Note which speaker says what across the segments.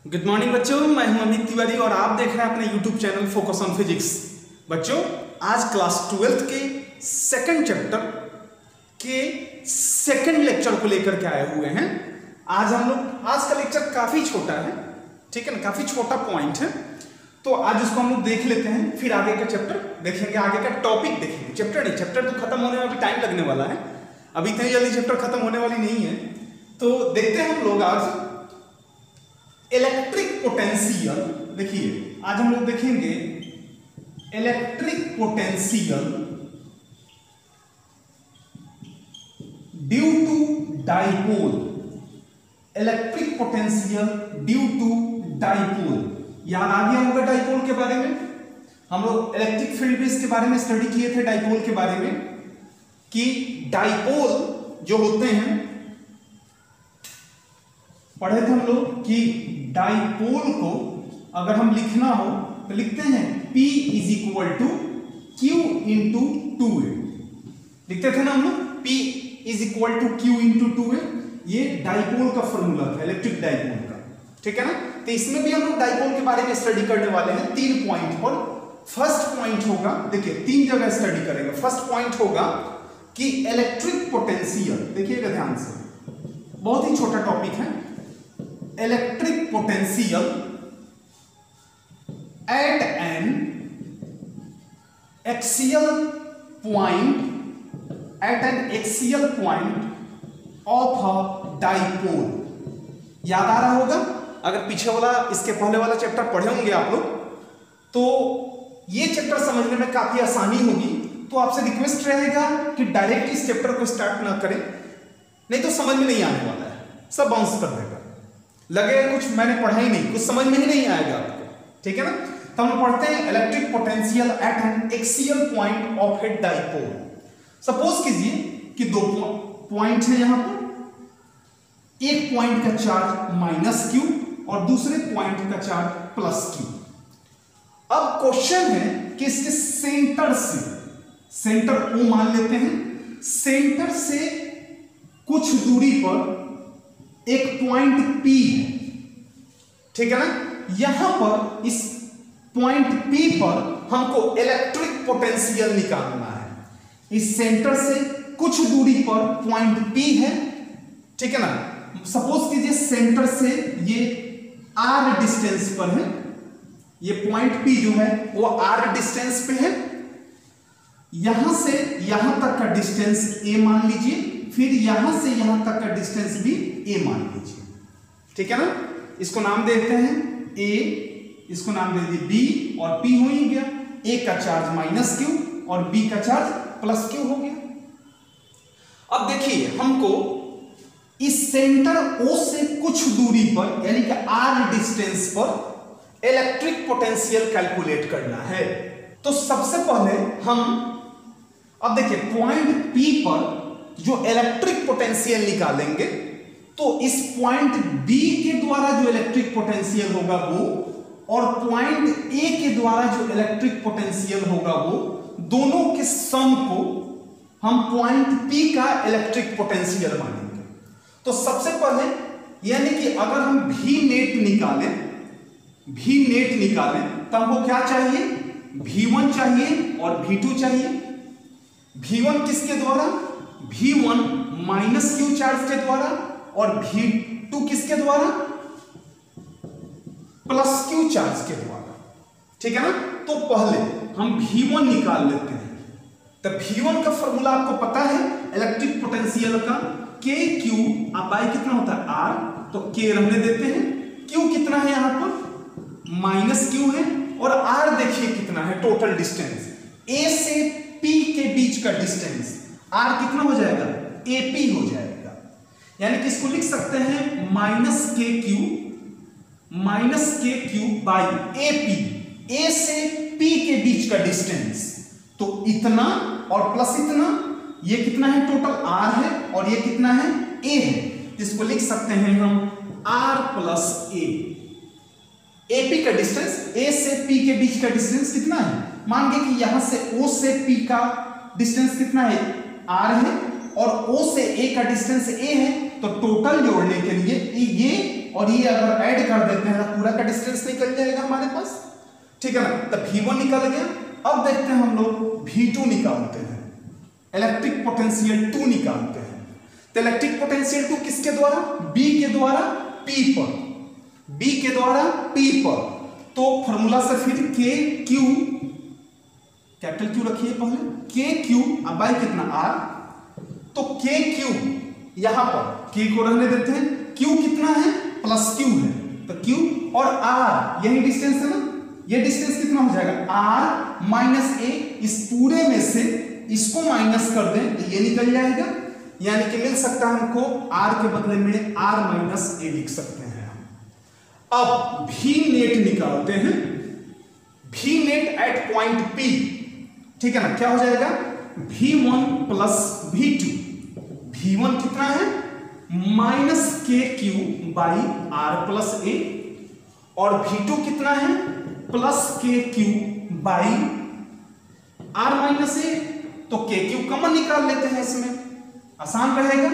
Speaker 1: Good morning बच्चों, मैं हूं अमित तिवारी और आप देख रहे हैं अपने YouTube channel focus on physics. बच्चों, आज क्लास 12th के सेकंड चैप्टर के सेकंड लेक्चर को लेकर के आए हुए हैं। आज का लेक्चर काफी छोटा है, ठीक है ना, काफी छोटा पॉइंट है, तो आज उसको हम लोग देख लेते हैं, फिर आगे का चैप्टर देखेंगे, आगे का टॉपिक देखेंगे। चैप्टर तो खत्म होने में अभी टाइम लगने वाला है, अभी इतनी जल्दी चैप्टर खत्म होने वाली नहीं है। तो देखते हैं हम लोग आज इलेक्ट्रिक पोटेंशियल। देखिए, आज हम लोग देखेंगे electric potential due to dipole. Electric potential due to dipole, याद आ गया होगा डाइपोल के बारे में। हम लोग इलेक्ट्रिक फील्ड बेस के बारे में स्टडी किए थे, डाइपोल के बारे में, कि डाइपोल जो होते हैं, पढ़े थे हम लोग कि डाइपोल को अगर हम लिखना हो तो लिखते हैं P is equal to Q into 2A। लिखते थे ना हम लोग, P is equal to Q into 2A। ये डाइपोल का फॉर्मूला था, इलेक्ट्रिक डाइपोल का, ठीक है ना। तो इसमें भी हम लोग डाइपोल के बारे में स्टडी करने वाले हैं 3 पॉइंट पर। फर्स्ट पॉइंट होगा, देखिए 3 जगह स्टडी करेंगे। फर्स्ट पॉइंट होगा कि इलेक्ट्रिक पोटेंशियल, देखिएगा ध्यान से, बहुत ही छोटा टॉपिक है। Electric potential at N axial point of a dipole. याद आ रहा होगा, अगर पीछे वाला, इसके पहले वाला चैप्टर पढ़े होंगे आप लोग, तो ये चैप्टर समझने में काफी आसानी होगी। तो आपसे रिक्वेस्ट रहेगा कि डायरेक्ट इस चैप्टर को स्टार्ट ना करें, नहीं तो समझ में नहीं आने वाला है, सब बाउंस कर देगा, लगेगा कुछ मैंने पढ़ा ही नहीं, कुछ समझ में ही नहीं आएगा आपको, ठीक है ना। तो हम पढ़ते हैं electric potential at N axial point of a dipole. Suppose कीजिए कि 2 पॉइंट है यहां पर, एक पॉइंट का चार्ज माइनस क्यू और दूसरे पॉइंट का चार्ज प्लस क्यू। अब क्वेश्चन है कि इसके सेंटर से, सेंटर O मान लेते हैं, सेंटर से कुछ दूरी पर एक पॉइंट P है, ठीक है ना। यहां पर इस पॉइंट P पर हमको इलेक्ट्रिक पोटेंशियल निकालना है। इस सेंटर से कुछ दूरी पर पॉइंट P है, ठीक है ना। सपोज कीजिए सेंटर से ये R डिस्टेंस पर है, ये पॉइंट P जो है वो R डिस्टेंस पे है। यहां से यहां तक का डिस्टेंस A मान लीजिए, फिर यहां से यहां तक का डिस्टेंस भी A मान लीजिए, ठीक है ना। इसको नाम देते हैं A, इसको नाम दे दिए B, और P हो ही गया। A का चार्ज माइनस Q और B का चार्ज प्लस Q हो गया। अब देखिए, हमको इस सेंटर O से कुछ दूरी पर, यानी कि R डिस्टेंस पर इलेक्ट्रिक पोटेंशियल कैलकुलेट करना है। तो सबसे पहले हम, अब देखिए, पॉइंट P पर जो इलेक्ट्रिक पोटेंशियल निकालेंगे, तो इस पॉइंट B के द्वारा जो इलेक्ट्रिक पोटेंशियल होगा वो, और पॉइंट A के द्वारा जो इलेक्ट्रिक पोटेंशियल होगा वो, दोनों के सम को हम पॉइंट P का इलेक्ट्रिक पोटेंशियल मानेंगे। तो सबसे पहले, यानी कि अगर हम V नेट निकालें तो हमको क्या चाहिए, V1 चाहिए और V2 चाहिए। V1 किसके द्वारा, V1 माइनस Q चार्ज के द्वारा, और V2 किसके द्वारा, प्लस Q चार्ज के द्वारा, ठीक है ना। तो पहले हम V1 निकाल लेते हैं। तो V1 का फॉर्मूला आपको पता है इलेक्ट्रिक पोटेंशियल का, KQ बाई कितना होता है R, तो K रहने देते हैं। Q कितना है यहां पर, माइनस Q है, और R देखिए कितना है, टोटल डिस्टेंस A से P के बीच का डिस्टेंस R कितना हो जाएगा, AP हो जाएगा। यानी कि इसको लिख सकते हैं माइनस के क्यू बाई AP, A से P के बीच का डिस्टेंस, तो इतना और प्लस इतना, ये कितना है, टोटल R है, और ये कितना है, A है। इसको लिख सकते हैं हम R प्लस A। AP का डिस्टेंस, A से P के बीच का डिस्टेंस कितना है, मान गए कि यहां से O से P का डिस्टेंस कितना है, R है, और O से A का डिस्टेंस A है। तो टोटल जोड़ने के लिए ये और ये अगर ऐड कर देते हैं डिस्टेंस निकल जाएगा हमारे पास, ठीक है ना। तो V1 निकल गया। अब देखते हैं हम लोग V2 निकालते हैं, इलेक्ट्रिक पोटेंशियल 2 निकालते हैं। तो इलेक्ट्रिक पोटेंशियल 2 किसके द्वारा? B के द्वारा P पर, B के द्वारा P पर। तो फॉर्मूला से फिर के क्यू, कैपिटल क्यू रखिए पहले, के क्यू अब बाई कितना R, तो के क्यू यहां पर के को रहने देते हैं, क्यू कितना है प्लस क्यू है, तो क्यू और R यही डिस्टेंस है ना, ये डिस्टेंस कितना हो जाएगा R माइनस ए, इस पूरे में से इसको माइनस कर दें तो ये निकल जाएगा, यानी कि मिल सकता है हमको R के बदले में R माइनस ए लिख सकते हैं। अब V नेट निकालते हैं, V net at point P, ठीक है ना। क्या हो जाएगा V1 प्लस V2, V1 कितना है माइनस के Q by R plus A, और V2 कितना है प्लस के क्यू बाई R माइनस ए। तो के क्यू कॉमन निकाल लेते हैं, इसमें आसान रहेगा।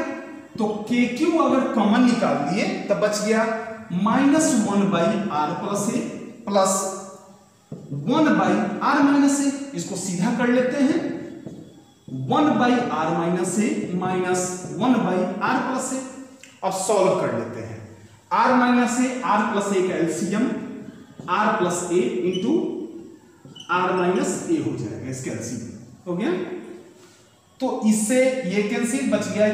Speaker 1: तो के क्यू अगर कॉमन निकाल दिए तब बच गया -1 by R plus a plus 1 by R minus a. इसको सीधा कर लेते हैं, 1 by R minus a minus 1 by R plus a. अब सॉल्व कर लेते हैं, R minus a, R plus a का LCM R plus a into R minus a हो जाएगा, इसका एलसीएम हो गया। तो इससे ये कैंसिल, बच गया,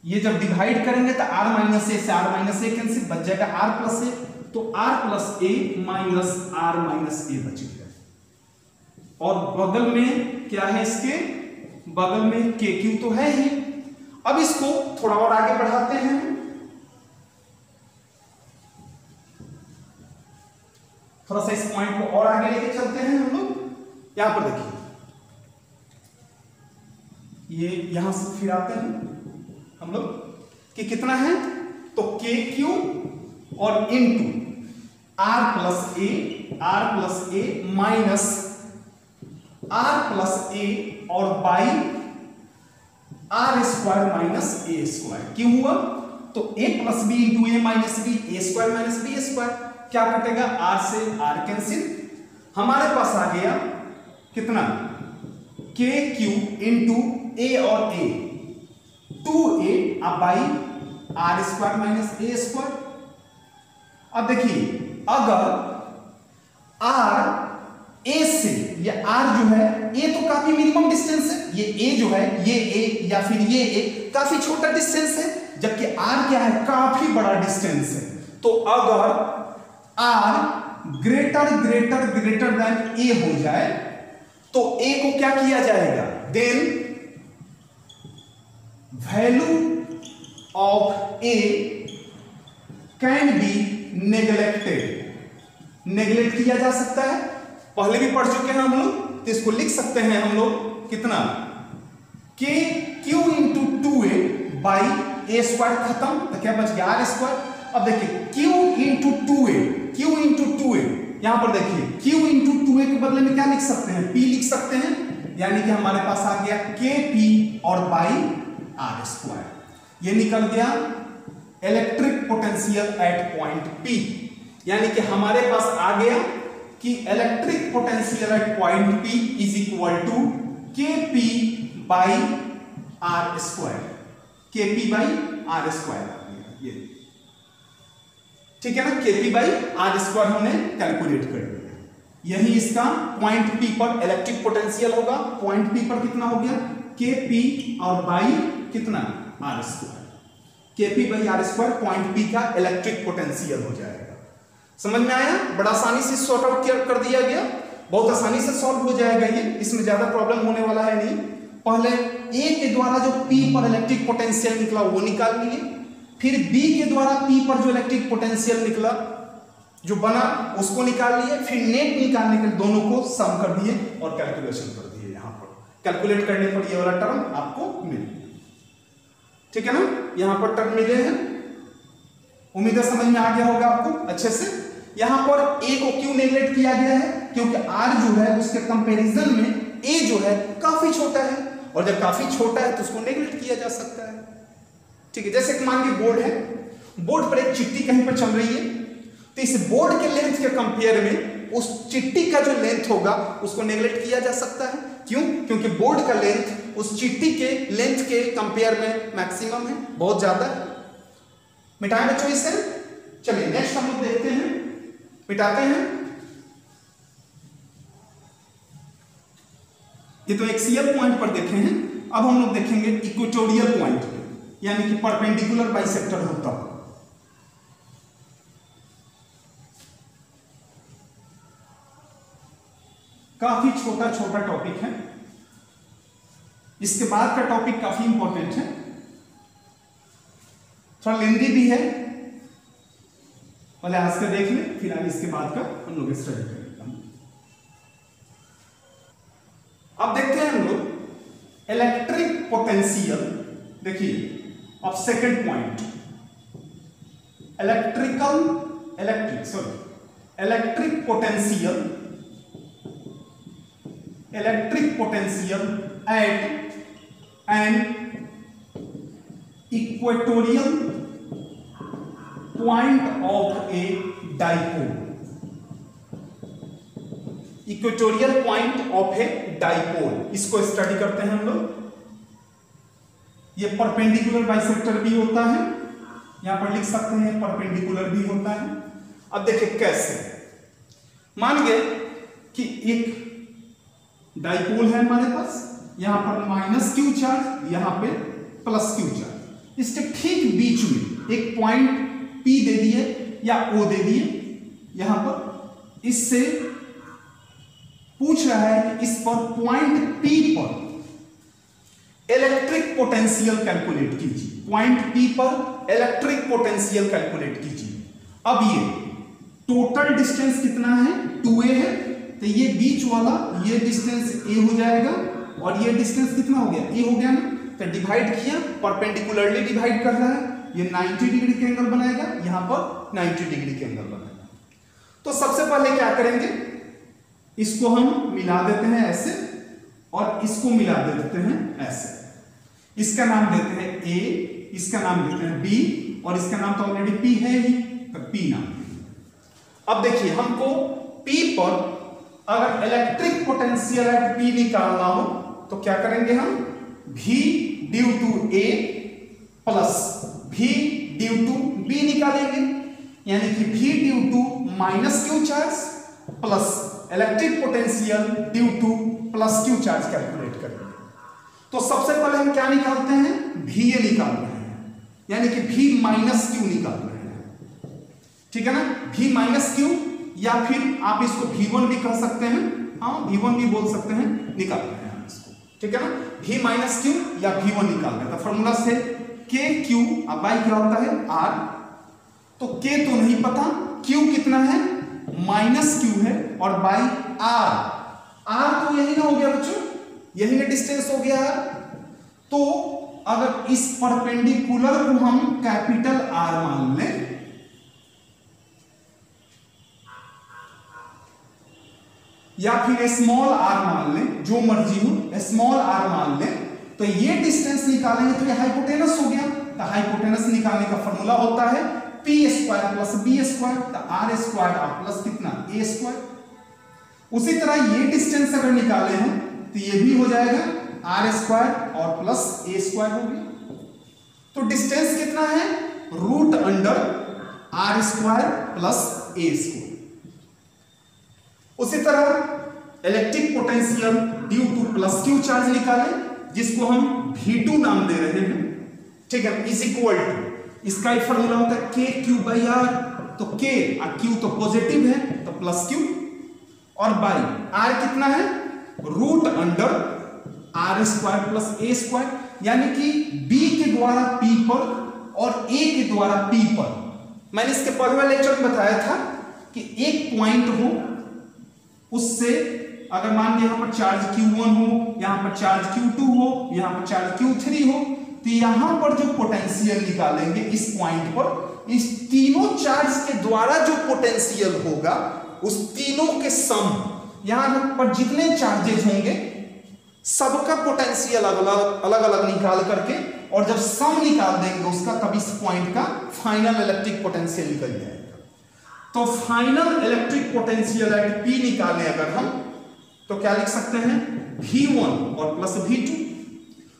Speaker 1: ये जब डिवाइड करेंगे तो R माइनस ए से R माइनस ए कैंसिल, बच जाएगा R प्लस ए, तो R plus A minus R minus ए बच गया। और बगल में क्या है, इसके बगल में के क्यू तो है ही। अब इसको थोड़ा और आगे बढ़ाते हैं, थोड़ा सा इस पॉइंट को और आगे लेके चलते हैं हम लोग। यहां पर देखिए, ये यहां से फिर आते हैं हम लोग कि कितना है, तो के क्यू और into R plus A minus R plus A और by R square minus A square. क्यों हुआ, तो a plus B into A minus B, A square minus B square. क्या कटेगा, R से R कैंसिल, हमारे पास आ गया कितना के क्यू इंटू ए और ए 2a by R square minus A square. अब देखिए, अगर R A से, ये R जो है, A तो काफी मिनिमम डिस्टेंस है, ये A जो है, ये A या फिर ये A काफी छोटा डिस्टेंस है, जबकि R क्या है काफी बड़ा डिस्टेंस है। तो अगर R ग्रेटर देन A हो जाए तो A को क्या किया जाएगा, then value of A can be neglect किया जा सकता है। पहले भी पढ़ चुके हैं हम लोग, तो इसको लिख सकते हैं हम लोग कितना, के Q into 2a by A square, खत्म, तो क्या बच गया R स्क्वायर। अब देखिए Q इंटू 2a, यहां पर देखिए Q इंटू 2a के बदले में क्या लिख सकते हैं, P लिख सकते हैं, यानी कि हमारे पास आ गया KP और बाई R स्क्वायर। ये निकल गया electric potential at point P, यानी कि हमारे पास आ गया कि electric potential at point P is equal to KP by R square, KP by R square. ये ठीक है ना, KP बाई R स्क्वायर हमने कैलकुलेट कर लिया। यही इसका पॉइंट P पर इलेक्ट्रिक पोटेंशियल होगा। पॉइंट P पर कितना हो गया, KP और बाई कितना R square, KP by R square point P का इलेक्ट्रिक पोटेंशियल हो जाएगा। समझ में आया, बड़ा आसानी से सॉर्ट आउट कर दिया गया, बहुत आसानी से सॉल्व हो जाएगा ये, इसमें ज्यादा प्रॉब्लम होने वाला है नहीं। पहले A के द्वारा जो P पर इलेक्ट्रिक पोटेंशियल निकला वो निकाल लिए, फिर B के द्वारा P पर जो इलेक्ट्रिक पोटेंशियल निकला जो बना उसको निकाल लिए, फिर नेट निकालने के दोनों को सम कर दिए और कैलकुलेशन कर दिए। यहां पर कैलकुलेट करने पर ये वाला टर्म आपको मिल गया, ठीक है ना, यहां पर टर्म मिले हैं। उम्मीद है समझ में आ गया होगा आपको अच्छे से। यहां पर A को क्यों नेगलेक्ट किया गया है, क्योंकि R जो है उसके कंपैरिजन में A जो है काफी छोटा है, और जब काफी छोटा है तो उसको नेगलेक्ट किया जा सकता है। ठीक है, जैसे मान लीजिए बोर्ड है, बोर्ड पर एक चिट्ठी कहीं पर चल रही है, तो इस बोर्ड के लेंथ के कंपेयर में उस चिट्ठी का जो लेंथ होगा उसको नेगलेक्ट किया जा सकता है। क्यों? क्योंकि बोर्ड का लेंथ उस चिट्ठी के लेंथ के कंपेयर में मैक्सिमम है, बहुत ज्यादा है। मिटाएं बच्चों इसे। चलिए नेक्स्ट हम लोग देखते हैं, मिटाते हैं। ये तो एक्सियल पॉइंट पर देखे हैं, अब हम लोग देखेंगे इक्वेटोरियल पॉइंट पे, यानी कि परपेंडिकुलर बाइसेक्टर होता है। काफी छोटा छोटा टॉपिक है, इसके बाद का टॉपिक काफी इंपॉर्टेंट है, थोड़ा लेंदी भी है, पहले आज का देख लें, फिर आगे इसके बाद का हम लोग स्टडी करेंगे। अब देखते हैं हम लोग इलेक्ट्रिक पोटेंशियल। देखिए अब second point, electric potential at an equatorial point of a dipole. Equatorial point of a dipole, इसको स्टडी करते हैं हम लोग। ये परपेंडिकुलर बाइसेक्टर भी होता है, यहां पर लिख सकते हैं परपेंडिकुलर भी होता है। अब देखिए कैसे, मान गए कि एक डाइपोल है हमारे पास, यहां पर माइनस क्यू चार्ज, यहां पे प्लस क्यू चार्ज, इसके ठीक बीच में एक पॉइंट P दे दिए या O दे दिए। यहां पर इससे पूछ रहा है कि इस पर पॉइंट P पर इलेक्ट्रिक पोटेंशियल कैलकुलेट कीजिए, पॉइंट P पर इलेक्ट्रिक पोटेंशियल कैलकुलेट कीजिए। अब ये टोटल डिस्टेंस कितना है, 2a है, तो ये बीच वाला ये डिस्टेंस a हो जाएगा और ये डिस्टेंस कितना हो गया, a हो गया ना, तो डिवाइड किया, परपेंडिकुलरली डिवाइड कर रहा है, ये 90 डिग्री के एंगल बनाएगा, यहां पर 90 डिग्री के एंगल बनाएगा। तो सबसे पहले क्या करेंगे, इसको हम मिला देते हैं ऐसे और इसको मिला देते हैं ऐसे। इसका नाम देते हैं A, इसका नाम देते हैं B और इसका नाम तो ऑलरेडी P है ही, तो P नाम। अब देखिए हमको P पर अगर इलेक्ट्रिक पोटेंशियल एट P निकालना हो तो क्या करेंगे हम, V due to A plus V due to B निकालेंगे, यानी कि V due to minus Q charge plus electric potential due to plus Q charge calculate करेंगे। तो सबसे पहले हम क्या निकालते हैं, VA निकाल रहे हैं, यानी कि V माइनस क्यू निकाल रहे हैं, ठीक है ना, V माइनस क्यू, या फिर आप इसको V1 भी कह सकते हैं, हाँ V1 भी बोल सकते हैं, निकाल रहे हैं इसको, ठीक है ना, V माइनस क्यू या V1 निकाल रहे हैं। तो फॉर्मूला से KQ, अब बाई क्या होता है R, तो K तो नहीं पता, Q कितना है माइनस Q है और बाई R तो यही ना हो गया बच्चों, यही ना डिस्टेंस हो गया R। तो अगर इस परपेंडिकुलर को हम कैपिटल R मान लें, या फिर स्मॉल r मान लें, जो मर्जी हो स्मॉल r मान लें, तो ये डिस्टेंस निकालेंगे तो ये हाइपोटेनस हो गया। तो हाइपोटेनस निकालने का फॉर्मूला होता है p square plus b square, तो r स्क्वायर और प्लस कितना a स्क्वायर। उसी तरह ये डिस्टेंस अगर निकाले हैं तो ये भी हो जाएगा r स्क्वायर और प्लस a स्क्वायर हो गया। तो डिस्टेंस कितना है, root under r square plus a square. उसी तरह electric potential due to plus Q charge निकालें, जिसको हम V2 नाम दे रहे हैं, ठीक है, इज इक्वल टू, इसका ही फॉर्मूला होता है KQ/R, तो K और Q तो पॉजिटिव है तो प्लस Q, और बाई R कितना है, root under R square plus A square, यानी कि B के द्वारा P पर और A के द्वारा P पर। मैंने इसके पहले लेक्चर में बताया था कि एक पॉइंट हो, उससे अगर मान लिया यहां पर चार्ज Q1 हो, यहां पर चार्ज Q2 हो, यहां पर चार्ज Q3 हो, तो यहां पर जो पोटेंशियल निकालेंगे इस पॉइंट पर, इस तीनों चार्ज के द्वारा जो पोटेंशियल होगा उस तीनों के सम, यहां पर जितने चार्जेस होंगे सबका पोटेंशियल अलग अलग निकाल करके, और जब सम निकाल देंगे उसका, तब इस पॉइंट का फाइनल इलेक्ट्रिक पोटेंशियल निकल जाएगा। तो final electric potential eight P निकालें अगर हम, तो क्या लिख सकते हैं, V1 और प्लस V2।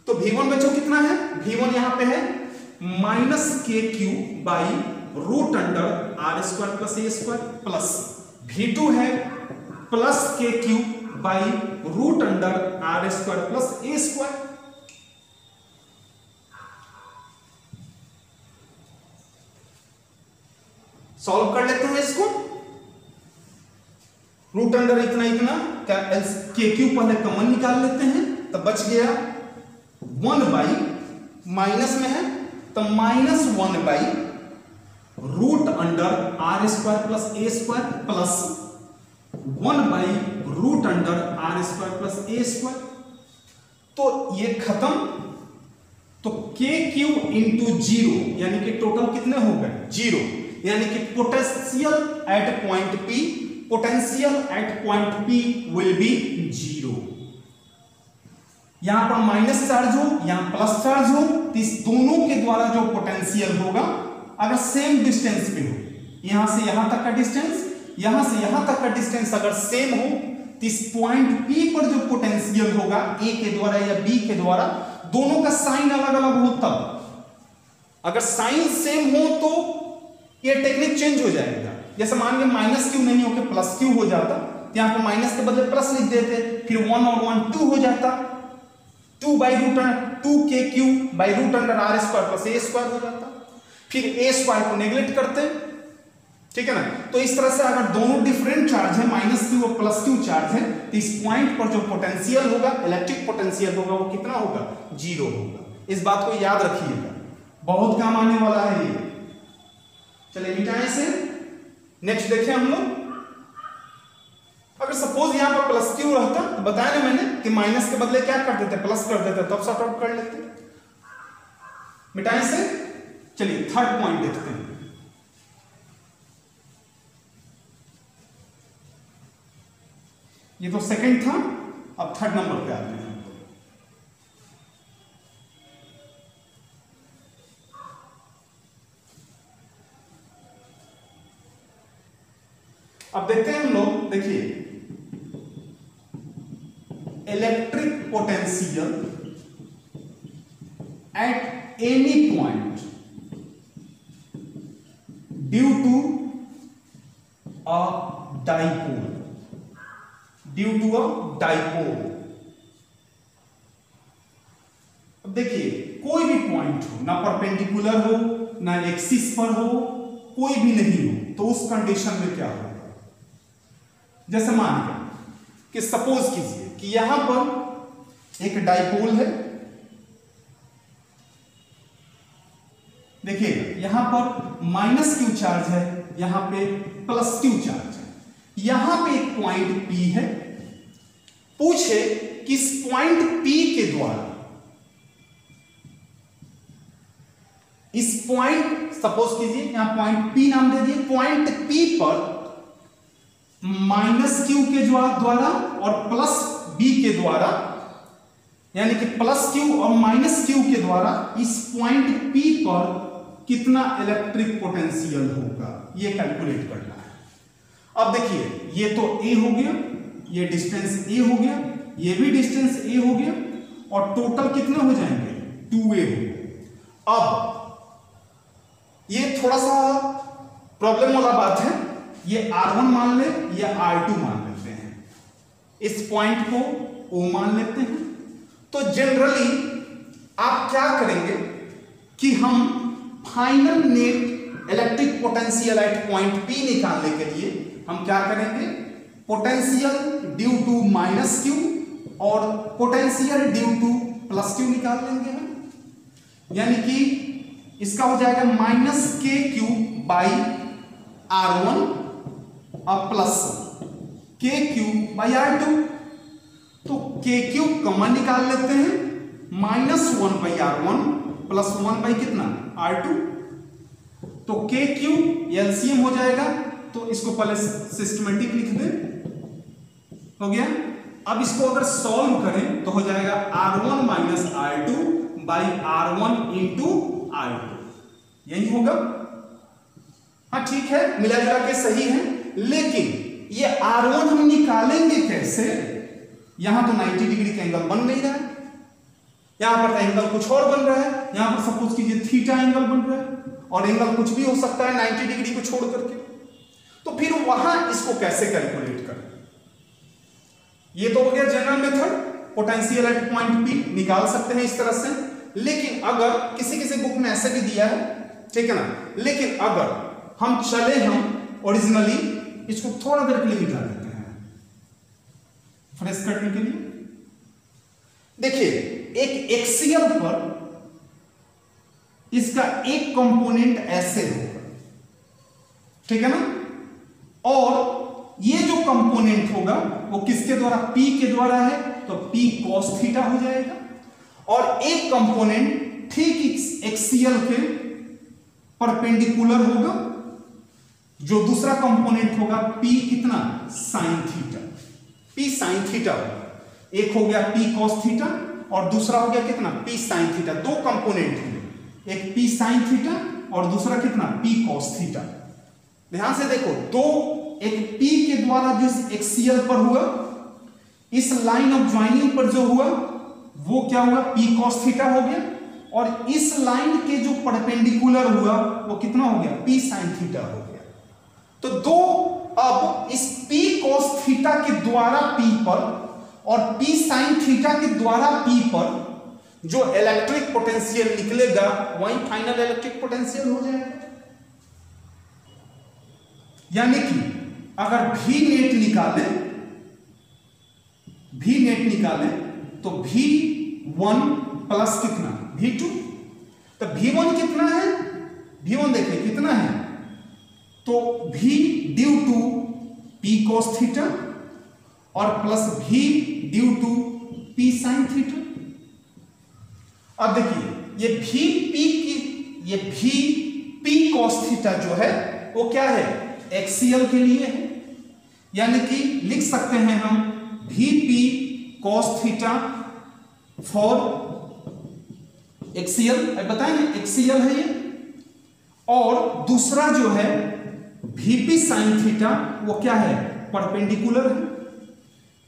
Speaker 1: तो V1 बच्चों कितना है, V1 यहां पे है -KQ by root under R square plus A square, plus V2 है plus KQ by root under R square plus A square. Solve कर लेते हैं इसको। रूट अंडर इतना इतना क्या, KQ पहले कॉमन निकाल लेते हैं, तब बच गया 1 बाई, माइनस में है तो -1 by root under R square plus A square plus 1 by root under R square plus A square. तो ये खत्म, तो KQ इंटू 0 यानी कि टोटल कितने हो गए 0, यानी कि potential at point P, potential at point P will be 0। यहां पर माइनस चार्ज हो, यहां प्लस चार्ज हो, तो इस दोनों के द्वारा जो पोटेंशियल होगा अगर सेम डिस्टेंस पे हो, यहां से यहां तक का डिस्टेंस, यहां से यहां तक का डिस्टेंस अगर सेम हो, तो इस पॉइंट P पर जो पोटेंशियल होगा A के द्वारा या B के द्वारा, दोनों का साइन अलग अलग हो, तब अगर साइन सेम हो तो ये टेक्निक चेंज हो जाएगा। जैसे मान के माइनस क्यू नहीं होकर प्लस क्यू हो जाता, तो यहां पर माइनस के बदले प्लस लिख देते, फिर 1 और 1 2 हो जाता, 2 by root 2KQ by root under R square plus A square हो जाता, फिर ए स्क्वायर को नेग्लेक्ट करते, ठीक है ना। तो इस तरह से अगर दोनों डिफरेंट चार्ज है, -Q और +Q चार्ज है, तो इस पॉइंट पर जो पोटेंशियल होगा, इलेक्ट्रिक पोटेंशियल होगा, वो कितना होगा 0 होगा। इस बात को याद रखिएगा, बहुत काम आने वाला है ये। चलिए मिटाएं से, नेक्स्ट देखें हम लोग। अगर सपोज यहां पर +Q रहता, तो बताया ना मैंने कि माइनस के बदले क्या कर देते, प्लस कर देते, तब सॉर्ट आउट कर लेते। मिटाएं से, चलिए थर्ड पॉइंट देखते हैं। ये तो सेकंड था, अब थर्ड नंबर पे आते हैं। अब देखते हैं हम लोग, देखिए electric potential at any point due to a dipole, due to a dipole. अब देखिए कोई भी पॉइंट हो, ना परपेंडिकुलर हो ना एक्सिस पर हो, कोई भी नहीं हो, तो उस कंडीशन में क्या होगा। जैसे मान लो कि सपोज कीजिए कि यहां पर एक डाइपोल है, देखिए यहां पर -Q चार्ज है, यहां पे +Q चार्ज है, यहां पे एक पॉइंट P है। पूछे कि इस पॉइंट P के द्वारा, इस पॉइंट सपोज कीजिए यहां पॉइंट P नाम दे दिए, पॉइंट P पर -Q के द्वारा और +B के द्वारा, यानी कि +Q और -Q के द्वारा इस पॉइंट P पर कितना इलेक्ट्रिक पोटेंशियल होगा, ये कैलकुलेट करना है। अब देखिए ये तो A हो गया, ये डिस्टेंस A हो गया, ये भी डिस्टेंस A हो गया, और टोटल कितने हो जाएंगे 2A हो गया। अब ये थोड़ा सा प्रॉब्लम वाला बात है, ये R1 मान ले या R2 मान लेते हैं, इस पॉइंट को O मान लेते हैं। तो जनरली आप क्या करेंगे कि हम final net electric potential at point P निकालने के लिए हम क्या करेंगे, पोटेंशियल ड्यू टू -Q और पोटेंशियल ड्यू टू +Q निकाल लेंगे हम, यानी कि इसका हो जाएगा -KQ बाई R1 और प्लस KQ बाई R2। तो KQ कॉमन निकाल लेते हैं, -1 बाई R1 प्लस 1 बाई कितना R2। तो KQ एलसीएम हो जाएगा, तो इसको पहले सिस्टमेटिक लिख दें, हो गया। अब इसको अगर सॉल्व करें तो हो जाएगा R1 minus R2 by R1 into R2, यही होगा। हाँ ठीक है, मिला जुला के सही है, लेकिन ये R1 हम निकालेंगे कैसे? यहां तो 90 डिग्री का एंगल बन नहीं रहा है, यहां पर एंगल कुछ और बन रहा है, यहां पर सपोज कीजिए थीटा एंगल बन रहा है, और एंगल कुछ भी हो सकता है 90 डिग्री को छोड़ करके। तो फिर वहां इसको कैसे कैलकुलेट करें? ये तो हो गया general method, potential at point P निकाल सकते हैं इस तरह से। लेकिन अगर किसी बुक में ऐसे भी दिया है, ठीक है ना, लेकिन अगर हम ओरिजिनली इसको थोड़ा देर के लिए मिटा देते हैं फ्रेश करने के लिए। देखिए, एक एक्सियल पर इसका एक कंपोनेंट ऐसे होगा, ठीक है ना, और ये जो कंपोनेंट होगा वो किसके द्वारा? P के द्वारा है, तो P cos थीटा हो जाएगा। और एक कंपोनेंट ठीक एक्सियल के परपेंडिकुलर होगा, जो दूसरा कंपोनेंट होगा P कितना? sin theta, P sin theta होगा। एक हो गया P cos थीटा और दूसरा हो गया कितना? P sin theta. दो कंपोनेंट होंगे, एक P sin थीटा और दूसरा कितना? P cos theta. ध्यान से देखो, दो, एक P के द्वारा जो एक्सियल पर हुआ, इस लाइन ऑफ ज्वाइनिंग पर जो हुआ वो क्या हुआ? P cos थीटा हो गया, और इस लाइन के जो परपेंडिकुलर हुआ वो कितना हो गया? P sin थीटा हो गया। तो दो, अब इस P cos थीटा के द्वारा P पर और P sin थीटा के द्वारा P पर जो इलेक्ट्रिक पोटेंशियल निकलेगा वही फाइनल इलेक्ट्रिक पोटेंशियल हो जाएगा। यानी कि अगर V नेट निकाले तो V1 प्लस कितना? V2। तो V1 कितना है? V1 देखिए कितना है, तो V due to P cos theta और plus V due to P sin theta. अब देखिए ये V P cos थीटा जो है वो क्या है? एक्सियल के लिए है, यानी कि लिख सकते हैं हम VP cos theta for axial, बताएं एक्सियल है ये, और दूसरा जो है VP sin थीटा वो क्या है? परपेंडिकुलर है।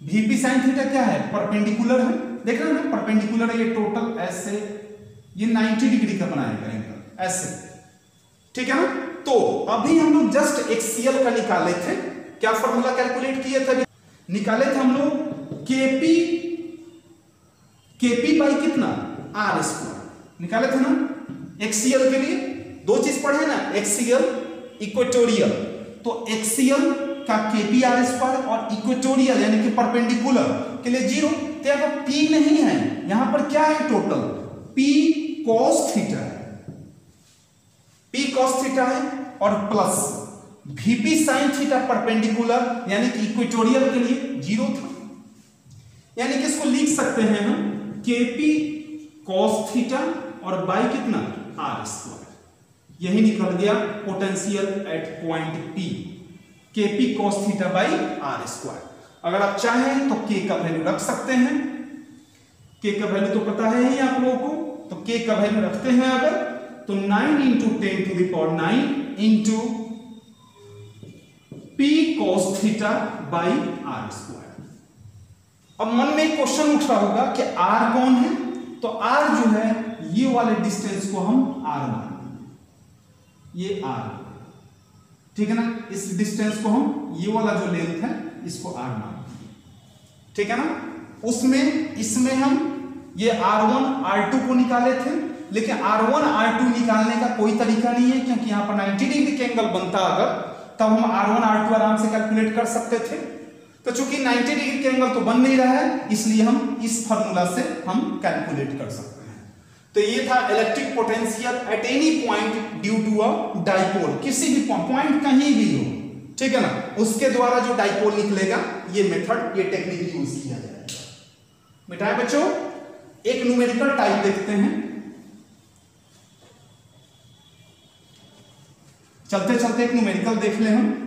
Speaker 1: VP sin थीटा क्या है? परपेंडिकुलर है, देख रहे हैं ना, परपेंडिकुलर है। ये टोटल ऐसे, ये 90 डिग्री का बनाएगा एंगल ऐसे, ठीक है ना। तो अभी हम लोग जस्ट एक्सियल का निकाले थे, क्या फॉर्मूला कैलकुलेट किए थे? निकाले थे हम लोग KP बाई कितना? R स्क्वायर निकाले थे ना एक्सियल के लिए। दो चीज पढ़े ना, एक्सियल इक्वेटोरियल, तो एक्सियल का KP R स्क्वायर और इक्वेटोरियल यानी कि परपेंडिकुलर के लिए 0। तो यहाँ पर P नहीं है, यहां पर क्या है? टोटल P cos थीटा है, P cos थीटा है, और plus VP sin theta perpendicular यानी कि इक्वेटोरियल के लिए 0 था। यानी कि इसको लिख सकते हैं हम KP cos थीटा और बाई कितना? R square. यही निकल गया potential at point P, KP cos theta by R square. अगर आप चाहें तो K का वैल्यू रख सकते हैं, K का वैल्यू तो पता है ही आप लोगों को, तो K का वैल्यू रखते हैं अगर, तो 9 into 10 to the power 9 into P cos theta by R square. अब मन में एक क्वेश्चन उठ रहा होगा कि R कौन है? तो R जो है ये वाले डिस्टेंस को हम R मानेंगे, ये R, ठीक है ना, इस डिस्टेंस को हम, ये वाला जो लेंथ है इसको R मानेंगे, ठीक है ना। इसमें हम ये R1 R2 को निकाले थे, लेकिन R1 R2 निकालने का कोई तरीका नहीं है, क्योंकि यहां पर 90 डिग्री का एंगल बनता अगर, तब हम R1 R2 आराम से कैलकुलेट कर सकते थे। तो चूंकि 90 डिग्री का एंगल तो बन नहीं रहा है, इसलिए हम इस फार्मूला से हम कैलकुलेट कर सकते हैं। तो ये था electric potential at any point due to a dipole, किसी भी पॉइंट कहीं भी हो, ठीक है ना, उसके द्वारा जो डाइपोल निकलेगा, ये मेथड, ये टेक्निक यूज किया जाएगा। मिटाए बच्चों, एक न्यूमेरिकल टाइप देखते हैं। चलते चलते एक न्यूमेरिकल देख ले हम।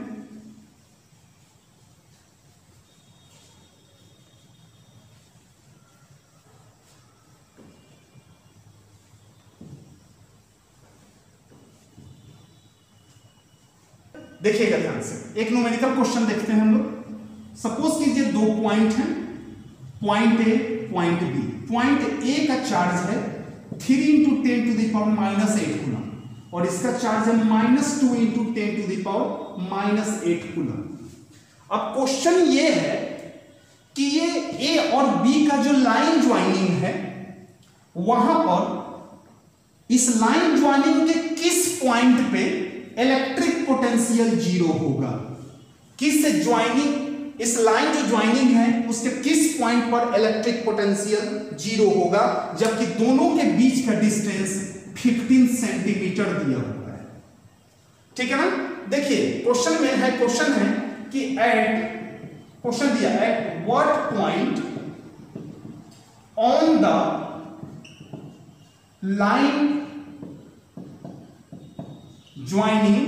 Speaker 1: देखिएगा ध्यान से, एक न्यूमेरिकल क्वेश्चन देखते हैं हम लोग। सपोज कीजिए दो पॉइंट हैं, point A point B. Point A का चार्ज है 3 × 10⁻⁻8 कूलम और इसका चार्ज है -2 × 10⁻⁸ कूलम। अब क्वेश्चन ये है कि ये ए और बी का जो लाइन ज्वाइनिंग है वहां पर इस लाइन ज्वाइनिंग के किस पॉइंट पे इलेक्ट्रिक पोटेंशियल जीरो होगा, किस ज्वाइनिंग, इस लाइन जो ज्वाइनिंग है उसके किस पॉइंट पर इलेक्ट्रिक पोटेंशियल जीरो होगा, जबकि दोनों के बीच का डिस्टेंस 15 सेंटीमीटर दिया हुआ है। ठीक है ना। देखिए क्वेश्चन में है, क्वेश्चन है कि क्वेश्चन दिया at what point on the line joining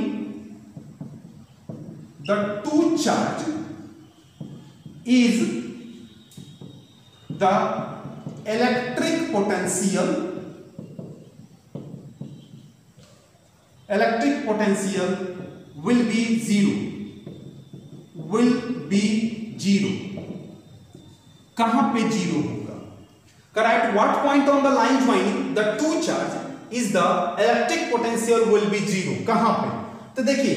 Speaker 1: the two charge is the electric potential will be zero, कहां पे जीरो होगा? Correct. What point on the line joining the two charge is the electric potential will be zero, कहां पे? तो देखिए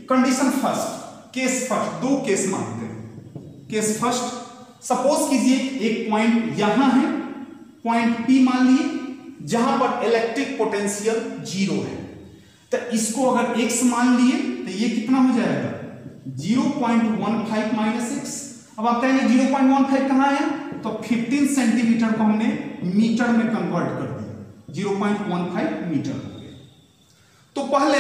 Speaker 1: condition first, case first, दो case मानते हैं। केस फर्स्ट, सपोज कीजिए एक पॉइंट यहां है, पॉइंट P मान लिए, जहां पर इलेक्ट्रिक पोटेंशियल जीरो है। तो इसको अगर x मान लिए तो ये कितना हो जाएगा 0.15 - x। अब आप कहेंगे 0.15 कहां है, तो 15 सेंटीमीटर को हमने मीटर में कन्वर्ट कर दिया, 0.15 मीटर हो गया। तो पहले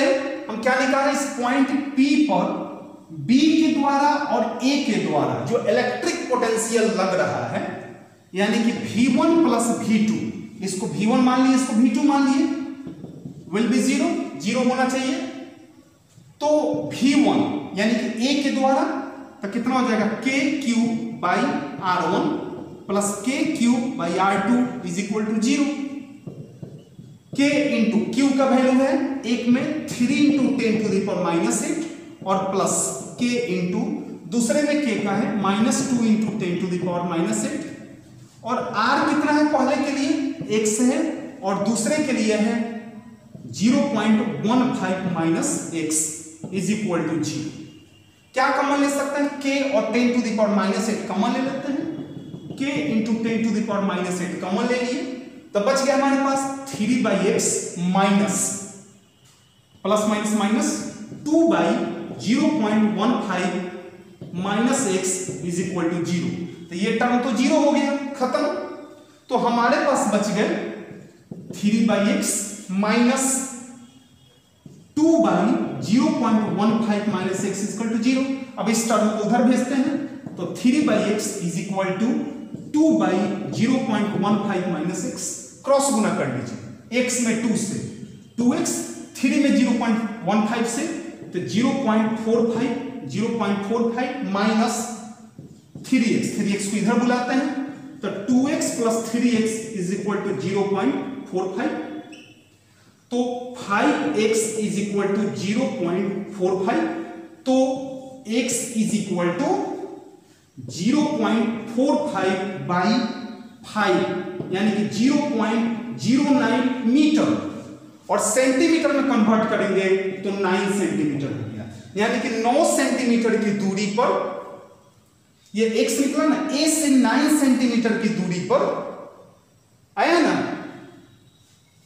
Speaker 1: हम क्या निकालें, इस पॉइंट P पर B के द्वारा और A के द्वारा जो इलेक्ट्रिक पोटेंशियल लग रहा है, यानी कि V1 + V2, इसको V1 मान लिए, इसको V2 मान लिए, विल बी जीरो होना चाहिए। तो V1 यानी कि A के द्वारा तो कितना हो जाएगा K⁵/R1 + K⁵/R2 = 0। K × Q का वैल्यू है एक में 3 × 10⁻⁸ और प्लस K इंटू दूसरे में K का है -2 × 10⁻⁸ और R कितना है, पहले के लिए x है और दूसरे के लिए है 0.15 - x = 0। क्या कॉमन ले सकते हैं, K और 10⁻⁸ कॉमन ले लेते हैं, K × 10⁻⁸ कॉमन ले लिए, तो बच गया हमारे पास 3/x minus plus minus 2/0.15 - x = 0। तो ये टर्म तो 0 हो गया, खत्म। तो हमारे पास बच गए 3/x माइनस 2/0.15 - x = 0। अब इस टर्म को उधर भेजते हैं, तो 3/x = 2/0.15 - x, क्रॉस गुना कर लीजिए, x में 2 से 2x, 3 में 0.15 से तो 0.45 माइनस 3x को इधर बुलाते हैं, तो 2x + 3x = 0.45। तो 5x = 0.45, तो x = 0.45/5 यानी कि 0.09 मीटर, और सेंटीमीटर में कन्वर्ट करेंगे तो 9 सेंटीमीटर हो गया, यानी कि 9 सेंटीमीटर की दूरी पर ये x निकला ना, A से 9 सेंटीमीटर की दूरी पर आया ना,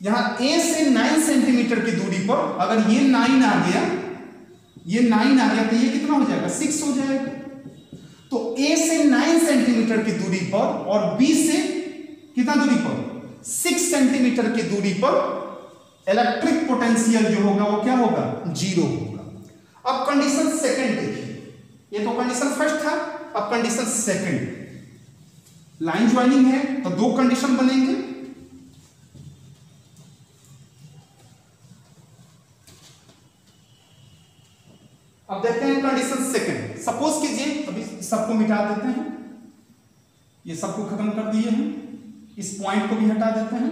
Speaker 1: यहां A से 9 सेंटीमीटर की दूरी पर अगर ये 9 आ गया, ये 9 आ गया तो ये कितना हो जाएगा 6 हो जाएगा। तो A से 9 सेंटीमीटर की दूरी पर और B से कितना दूरी पर 6 सेंटीमीटर की दूरी पर इलेक्ट्रिक पोटेंशियल जो होगा वो क्या होगा 0 होगा। अब कंडीशन सेकंड देखिए, ये तो कंडीशन फर्स्ट था, अब कंडीशन सेकंड। लाइन ज्वाइनिंग है तो दो कंडीशन बनेंगे। अब देखते हैं कंडीशन सेकंड। सपोज कीजिए, अभी सबको मिटा देते हैं, ये सबको खत्म कर दिए हैं, इस पॉइंट को भी हटा देते हैं,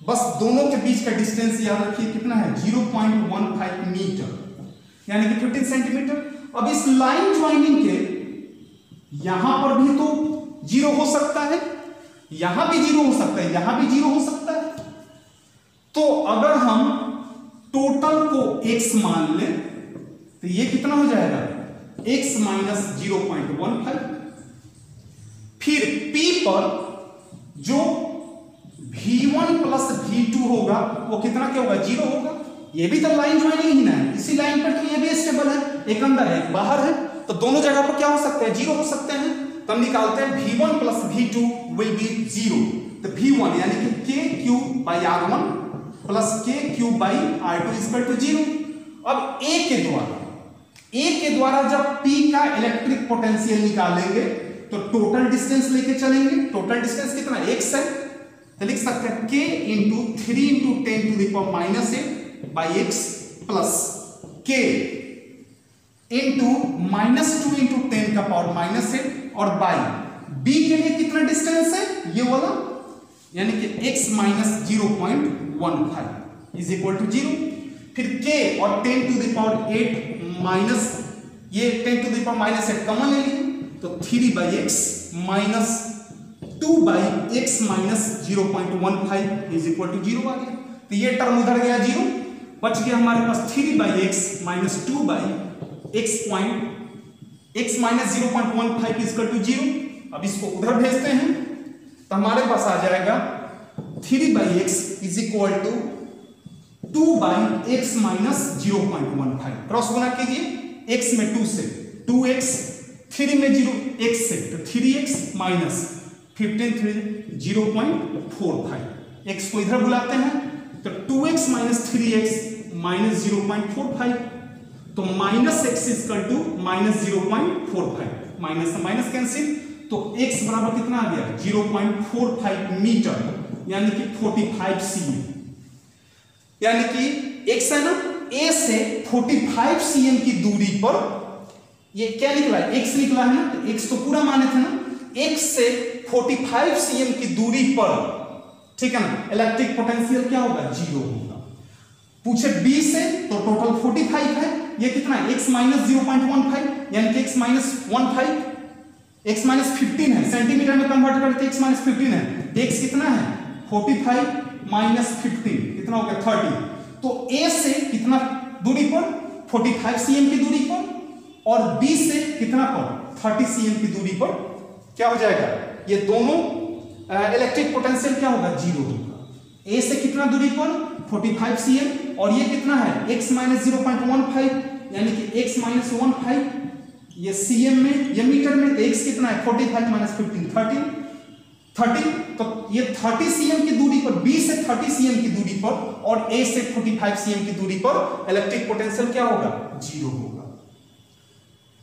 Speaker 1: बस दोनों के बीच का डिस्टेंस याद रखिए कितना है 0.15 मीटर। यानी कि 15 सेंटीमीटर। अब इस लाइन ज्वाइनिंग के यहां पर भी तो 0 हो सकता है, यहां भी 0 हो सकता है, यहां भी 0 हो सकता है। तो अगर हम टोटल को x मान लें तो ये कितना हो जाएगा, x माइनस 0.15। फिर p पर जो v1 प्लस v2 होगा वो कितना क्या होगा, 0 होगा। ये भी तो लाइन ज्वाइनिंग ही ना है, इसी लाइन पर तो ये भी स्टेबल है, एक अंदर है एक बाहर है, तो दोनों जगह पर क्या हो सकते हैं, 0 हो सकते हैं। तो हम निकालते हैं v1 plus v2 will be 0। तो v1 यानी कि k cube by r1 plus k cube by r2 equal to 0। अब a के द्वारा जब p का इलेक्ट्रिक पोटेंशियल निकालेंगे तो टोटल डिस्टेंस लेके चलेंगे। टोटल डिस्टेंस कितना, x है, तो लिख सकते हैं k into 3 into 10 to the power minus 8 by X plus k into minus 2 into 10 का पावर माइनस 8 और बाई b के लिए कितना डिस्टेंस है, ये वाला, यानी कि x minus 0.15 is equal to 0। फिर k और 10 टू द पावर 8 माइनस ये 10 to the power minus 8 common ले लिए तो 3 by x minus 2 by x minus 0.15 is equal to 0 आ गया। तो ये टर्म उधर गया 0, बच गया हमारे पास 3 by x minus 2 by x minus 0.15 equal to 0। अब इसको उधर भेजते हैं तो हमारे पास आ जाएगा 3 by x is equal to 2 by x minus 0.15। Cross गुना कीजिए, x में 2 से 2x, 3 में 0 x से तो 3x माइनस 15 3 0.45, x को इधर बुलाते हैं तो 2x माइनस 3x माइनस 0.45, तो minus x equal to minus 0.45, minus से माइनस कैंसिल, तो x बराबर कितना आ गया 0.45 मीटर यानी कि 45 cm। यानी कि x है ना, a से 45 cm की दूरी पर ये क्या निकला है, x निकला है ना, तो x तो पूरा माने थे ना, x से 45 cm की दूरी पर, ठीक है ना, इलेक्ट्रिक पोटेंशियल क्या होगा, 0 होगा। पूछे b से तो टोटल 45 है, ये कितना है x माइनस 0.15 यानी कि x माइनस 15, x माइनस 15 है, सेंटीमीटर में कन्वर्ट करते x माइनस 15 है, x कितना है 45 माइनस 15 कितना हो गया 30। तो a से कितना दूरी पर 45 cm की दूरी पर और b से कितना पर 30 cm की दूरी पर क्या हो जाएगा, ये दोनों इलेक्ट्रिक पोटेंशियल क्या होगा, 0 होगा। a से कितना दूरी पर 45 cm और ये कितना है x माइनस 0.15 यानी कि x माइनस 15, ये cm में ये मीटर में, तो x कितना है 45 माइनस 15 30, तो ये 30 cm की दूरी पर, b से 30 cm की दूरी पर और a से 45 cm की दूरी पर इलेक्ट्रिक पोटेंशियल क्या होगा, 0 होगा।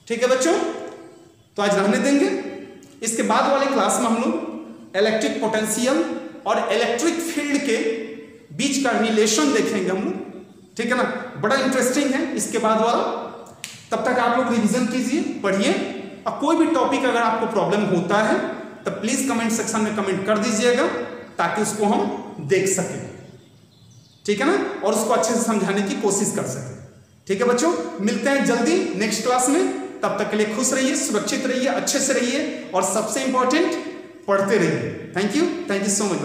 Speaker 1: ठीक है बच्चों, तो आज रहने देंगे। इसके बाद वाले क्लास में हम लोग इलेक्ट्रिक पोटेंशियल और इलेक्ट्रिक फील्ड के बीच का रिलेशन देखेंगे हम लोग, ठीक है ना, बड़ा इंटरेस्टिंग है इसके बाद वाला। तब तक आप लोग रिवीजन कीजिए, पढ़िए, और कोई भी टॉपिक अगर आपको प्रॉब्लम होता है तो प्लीज कमेंट सेक्शन में कमेंट कर दीजिएगा ताकि उसको हम देख सकें, ठीक है ना, और उसको अच्छे से समझाने की कोशिश कर सकें। ठीक है बच्चों, मिलते हैं जल्दी नेक्स्ट क्लास में, तब तक के लिए खुश रहिए, सुरक्षित रहिए, अच्छे से रहिए और सबसे इंपॉर्टेंट पढ़ते रहिए। Thank you so much.